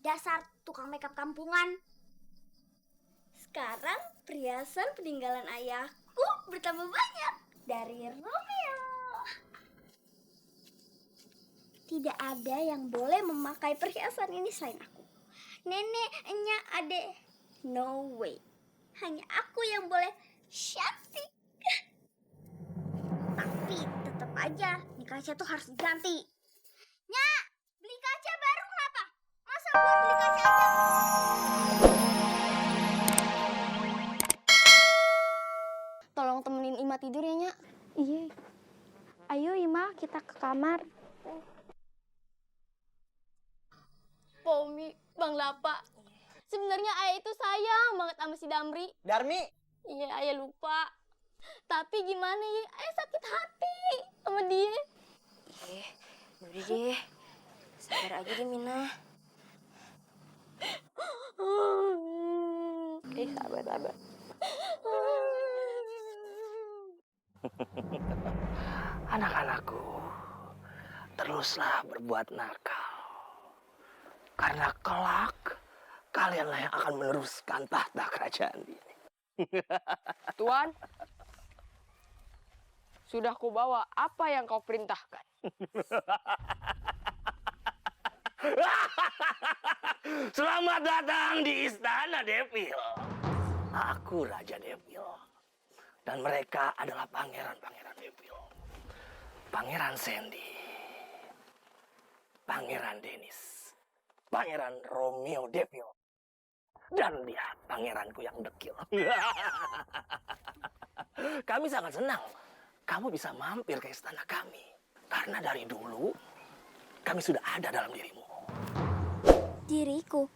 Dasar tukang makeup kampungan. Sekarang perhiasan peninggalan ayahku bertambah banyak dari Romeo. Tidak ada yang boleh memakai perhiasan ini selain aku. Neneknya adek. No way. Hanya aku yang boleh cantik. Tapi tetap aja nih kaca tuh harus diganti. Nyak, beli kaca baru kenapa? Masa belum beli kaca aja? Tolong temenin Ima tidur ya, Nyak. Iya. Ayo Ima, kita ke kamar. Pomi, Bang Lapa. Sebenarnya ayah itu sayang banget sama si Damri. Darmi. Iya, ayah lupa. Tapi gimana ya, ayah sakit hati sama dia. Udah deh. Sabar aja deh, Mina. Sabar. Anak-anakku, teruslah berbuat nakal. Karena kelak, kalianlah yang akan meneruskan tahta kerajaan ini. Tuan, sudah kubawa apa yang kau perintahkan. Selamat datang di Istana Devil. Aku Raja Devil. Dan mereka adalah pangeran-pangeran Devil. Pangeran Sandy. Pangeran Dennis. Pangeran Romeo Devil. Dan dia pangeranku yang dekil. Kami sangat senang kamu bisa mampir ke istana kami. Karena dari dulu kami sudah ada dalam dirimu. Diriku?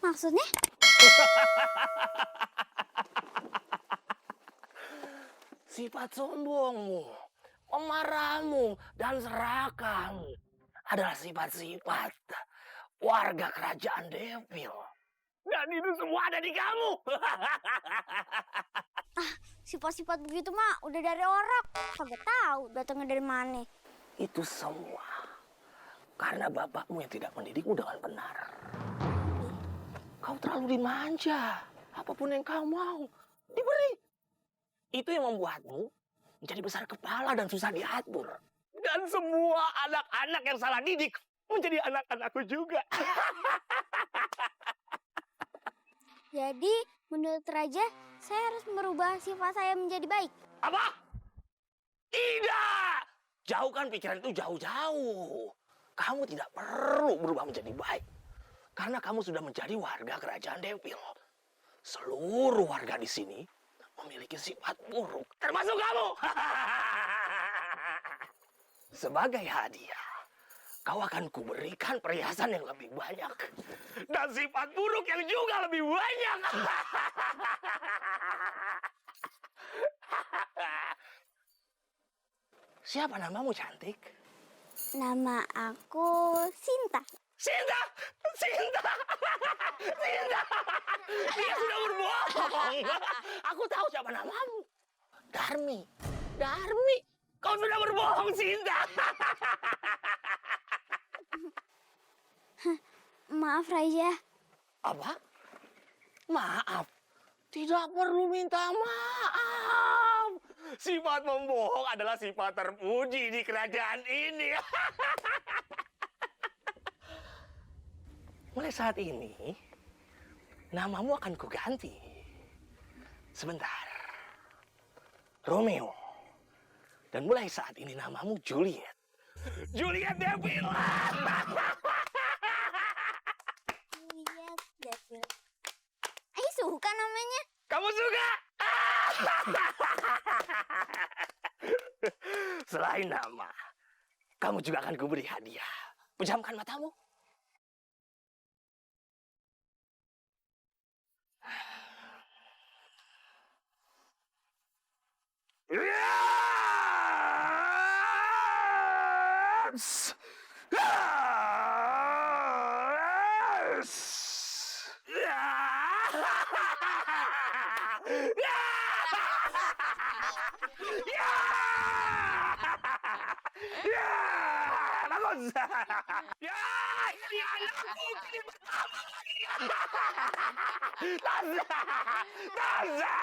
Maksudnya? Sifat sombongmu, pemarahmu, dan serakahmu adalah sifat-sifat warga kerajaan Devil. Dan itu semua ada di kamu. Sifat-sifat begitu mah udah dari orang. Kagak tahu datangnya dari mana. Itu semua karena bapakmu yang tidak mendidikmu dengan benar. Kau terlalu dimanja. Apapun yang kau mau, diberi. Itu yang membuatmu menjadi besar kepala dan susah diatur. Dan semua anak-anak yang salah didik menjadi anak-anakku juga. Jadi, menurut Raja, saya harus merubah sifat saya menjadi baik. Apa? Tidak! Jauhkan pikiran itu jauh-jauh. Kamu tidak perlu berubah menjadi baik. Karena kamu sudah menjadi warga kerajaan Devil. Seluruh warga di sini memiliki sifat buruk. Termasuk kamu! Sebagai hadiah, kau akan kuberikan perhiasan yang lebih banyak. Dan sifat buruk yang juga lebih banyak. Siapa namamu, cantik? Nama aku Sinta. Sinta! Sinta! Sinta! Dia sudah berbohong. Aku tahu siapa namamu. Darmi. Darmi. Kau sudah berbohong, Sinta. Maaf, Raja. Apa? Maaf. Tidak perlu minta maaf. Sifat membohong adalah sifat terpuji di kerajaan ini. Mulai saat ini, namamu akan kuganti. Sebentar. Romeo. Dan mulai saat ini namamu Juliet. Juliet Devil. Juliet Devil. Ayo suka namanya. Kamu suka? Selain nama, kamu juga akan kuberi hadiah. Pejamkan matamu. Yes! Yes! Bagus! Ya! Ini anakku kirim pertama. Tasya! Tasya!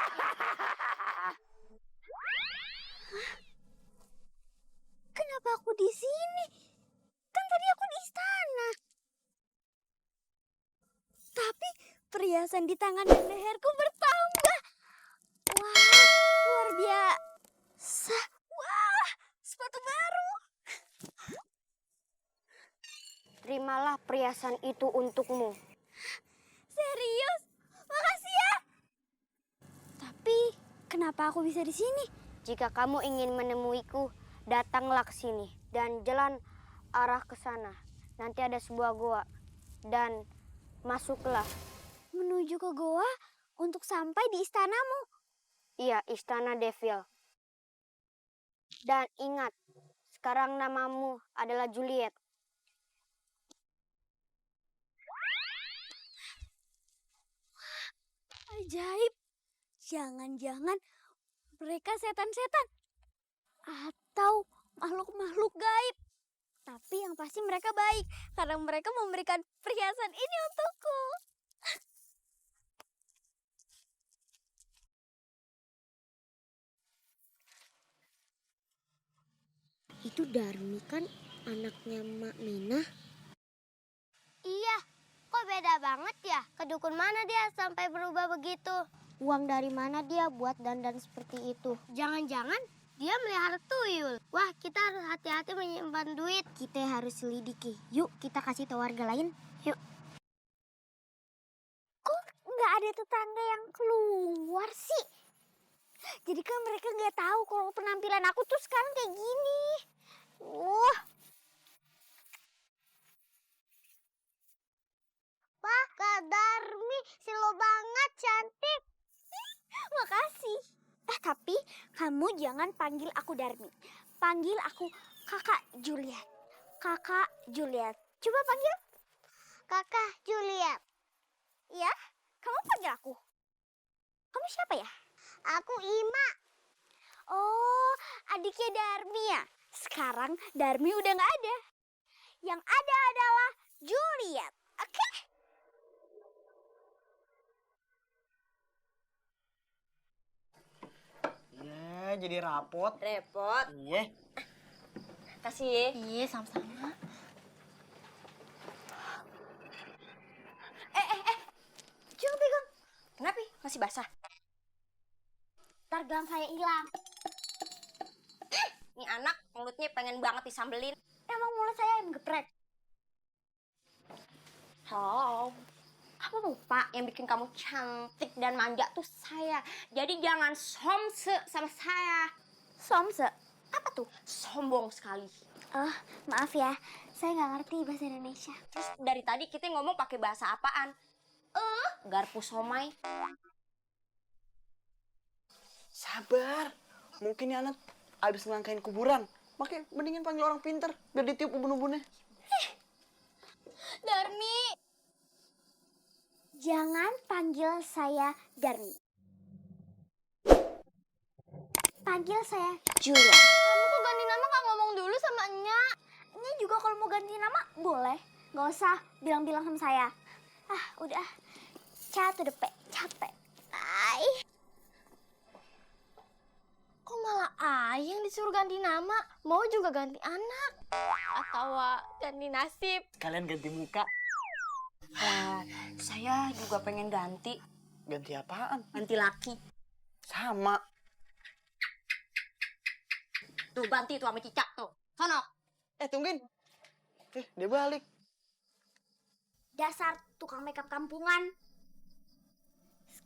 Kenapa aku di sini? Kan tadi aku di istana. Tapi perhiasan di tangan dan leherku bertambah. Wah, luar biasa. Wah, sepatu baru. Terimalah perhiasan itu untukmu. Serius? Makasih ya. Tapi kenapa aku bisa di sini? Jika kamu ingin menemuiku, datanglah ke sini dan jalan arah ke sana. Nanti ada sebuah goa dan masuklah. Menuju ke goa untuk sampai di istanamu. Iya, istana Devil. Dan ingat, sekarang namamu adalah Juliet. Ajaib. Jangan-jangan mereka setan-setan. Atau makhluk-makhluk gaib. Tapi yang pasti mereka baik. Karena mereka memberikan perhiasan ini untukku. Itu Darmi kan anaknya Mak Minah? Iya, kok beda banget ya? Ke dukun mana dia sampai berubah begitu? Uang dari mana dia buat dandan seperti itu? Jangan-jangan dia melihara tuyul. Wah, kita harus hati-hati menyimpan duit. Kita harus selidiki. Yuk, kita kasih tahu warga lain. Yuk. Kok nggak ada tetangga yang keluar sih? Jadi kan mereka nggak tahu kalau penampilan aku tuh sekarang kayak gini. Wah, Kak Darmi, silo banget, cantik. Makasih. Tapi kamu jangan panggil aku Darmi. Panggil aku Kakak Juliet. Kakak Juliet. Coba panggil. Kakak Juliet. Ya, kamu panggil aku. Kamu siapa ya? Aku Ima. Oh, adiknya Darmi ya? Sekarang Darmi udah nggak ada. Yang ada adalah Juliet. Oke? Iya, jadi rapot. Repot. Iya. Kasih ya. Iya, sama-sama. Jangan pegang. Kenapa? Masih basah. Ntar gelang saya hilang. Nih anak mulutnya pengen banget disambelin. Emang mulut saya yang geprek. Halo. Kamu lupa yang bikin kamu cantik dan manja tuh saya. Jadi jangan somse sama saya. Somse. Apa tuh? Sombong sekali. Oh, maaf ya. Saya nggak ngerti bahasa Indonesia. Terus dari tadi kita ngomong pakai bahasa apaan? Garpu somai. Sabar. Mungkin ya anak abis ngelangkain kuburan. Makanya mendingan panggil orang pinter biar ditiup ubun-ubunnya. Darmi. Jangan panggil saya Darmi. Panggil saya Julia. Kamu kok ganti nama gak ngomong dulu sama Enya? Ini juga kalau mau ganti nama boleh. Nggak usah bilang-bilang sama saya. Ah, udah. Capek. Ay. Kok malah Ayah yang disuruh ganti nama? Mau juga ganti anak? Atau ganti nasib? Kalian ganti muka. Saya juga pengen ganti. Ganti apaan? Ganti laki. Sama. Tuh ganti tuh sama cicak tuh. Sono. Tungguin. Dia balik. Dasar tukang makeup kampungan.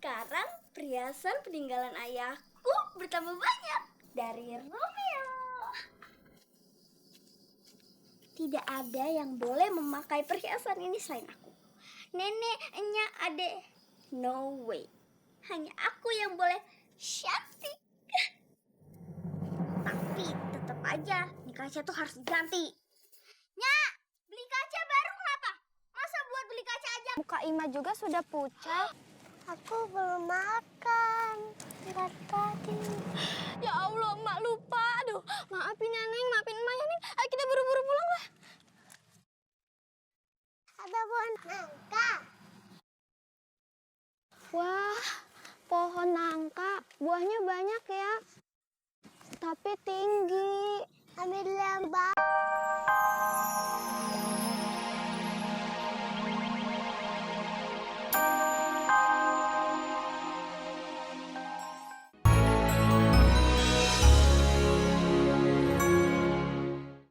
Sekarang perhiasan peninggalan ayahku bertambah banyak dari Romeo. Tidak ada yang boleh memakai perhiasan ini selain aku. Neneknya adek, no way. Hanya aku yang boleh cantik. Tapi tetap aja nih kaca tuh harus diganti. Nya, beli kaca baru kenapa? Masa buat beli kaca aja? Muka Ima juga sudah pucat. Aku belum makan. Berat tadi. Ya Allah, Mak lupa. Aduh, maafin ya, Neng. Maafin Emak ya, Neng. Ayo kita buru-buru pulang lah. Nangka. Wah, pohon nangka. Buahnya banyak ya. Tapi tinggi. Ambillah